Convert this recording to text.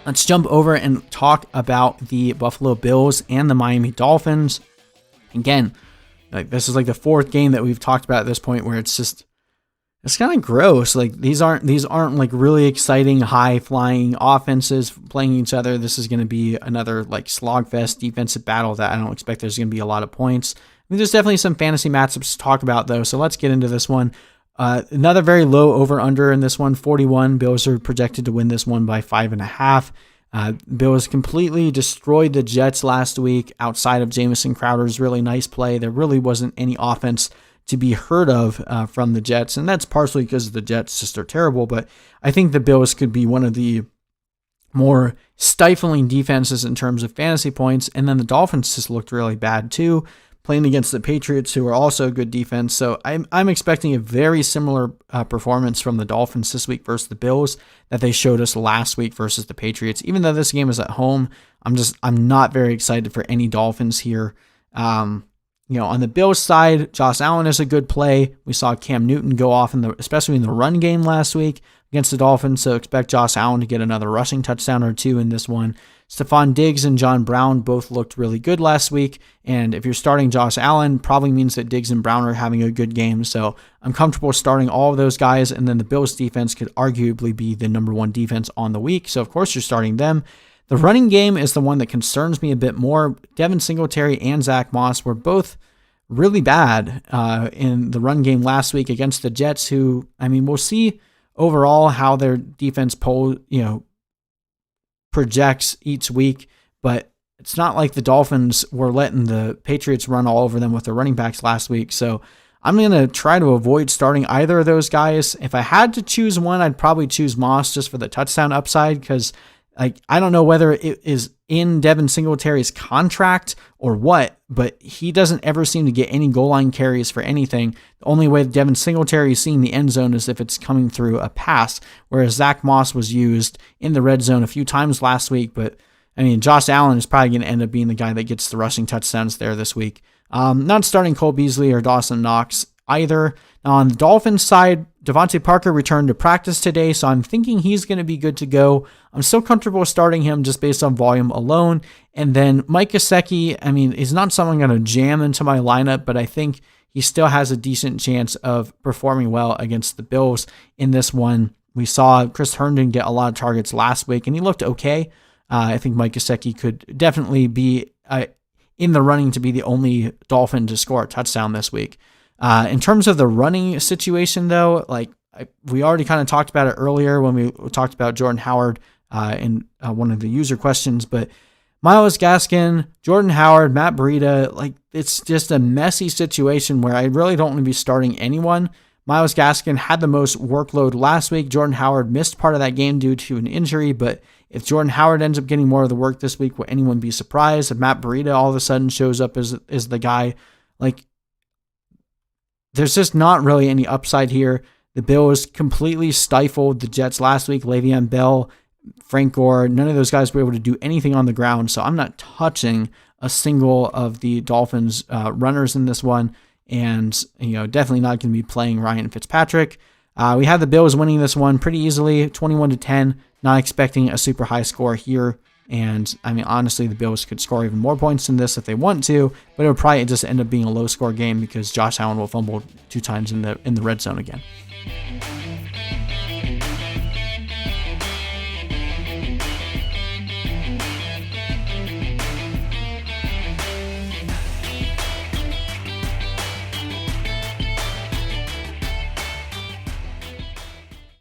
Let's jump over and talk about the Buffalo Bills and the Miami Dolphins. Again, like this is like the fourth game that we've talked about at this point where it's kind of gross. Like these aren't like really exciting, high flying offenses playing each other. This is going to be another like slogfest defensive battle that I don't expect there's going to be a lot of points. I mean, there's definitely some fantasy matchups to talk about though. So let's get into this one. Another very low over under in this one, 41. Bills are projected to win this one by 5.5. Bills completely destroyed the Jets last week outside of Jamison Crowder's really nice play. There really wasn't any offense to be heard of from the Jets, and that's partially because the Jets just are terrible, but I think the Bills could be one of the more stifling defenses in terms of fantasy points, and then the Dolphins just looked really bad too, playing against the Patriots, who are also a good defense, so I'm expecting a very similar performance from the Dolphins this week versus the Bills that they showed us last week versus the Patriots. Even though this game is at home, I'm not very excited for any Dolphins here. On the Bills side, Josh Allen is a good play. We saw Cam Newton go off especially in the run game last week against the Dolphins. So expect Josh Allen to get another rushing touchdown or two in this one. Stefon Diggs and John Brown both looked really good last week. And if you're starting Josh Allen, probably means that Diggs and Brown are having a good game. So I'm comfortable starting all of those guys. And then the Bills defense could arguably be the number one defense on the week. So of course you're starting them. The running game is the one that concerns me a bit more. Devin Singletary and Zack Moss were both really bad in the run game last week against the Jets, who, I mean, we'll see overall how their defense projects each week, but it's not like the Dolphins were letting the Patriots run all over them with their running backs last week. So I'm going to try to avoid starting either of those guys. If I had to choose one, I'd probably choose Moss just for the touchdown upside, because I don't know whether it is in Devin Singletary's contract or what, but he doesn't ever seem to get any goal line carries for anything. The only way Devin Singletary is seeing the end zone is if it's coming through a pass, whereas Zack Moss was used in the red zone a few times last week. But I mean, Josh Allen is probably going to end up being the guy that gets the rushing touchdowns there this week. Not starting Cole Beasley or Dawson Knox either. Now on the Dolphins side, Devante Parker returned to practice today, so I'm thinking he's going to be good to go. I'm still comfortable starting him just based on volume alone. And then Mike Gesicki, I mean, he's not someone I'm going to jam into my lineup, but I think he still has a decent chance of performing well against the Bills in this one. We saw Chris Herndon get a lot of targets last week, and he looked okay. I think Mike Gesicki could definitely be in the running to be the only Dolphin to score a touchdown this week. In terms of the running situation, though, we already kind of talked about it earlier when we talked about Jordan Howard in one of the user questions, but Myles Gaskin, Jordan Howard, Matt Breida, it's just a messy situation where I really don't want to be starting anyone. Myles Gaskin had the most workload last week. Jordan Howard missed part of that game due to an injury, but if Jordan Howard ends up getting more of the work this week, will anyone be surprised if Matt Breida all of a sudden shows up as the guy? There's just not really any upside here. The Bills completely stifled the Jets last week. Le'Veon Bell, Frank Gore, none of those guys were able to do anything on the ground, so I'm not touching a single of the Dolphins runners in this one, and definitely not going to be playing Ryan Fitzpatrick. We have the Bills winning this one pretty easily, 21-10, not expecting a super high score here. And I mean, honestly, the Bills could score even more points than this if they want to, but it would probably just end up being a low score game because Josh Allen will fumble 2 times in the red zone again.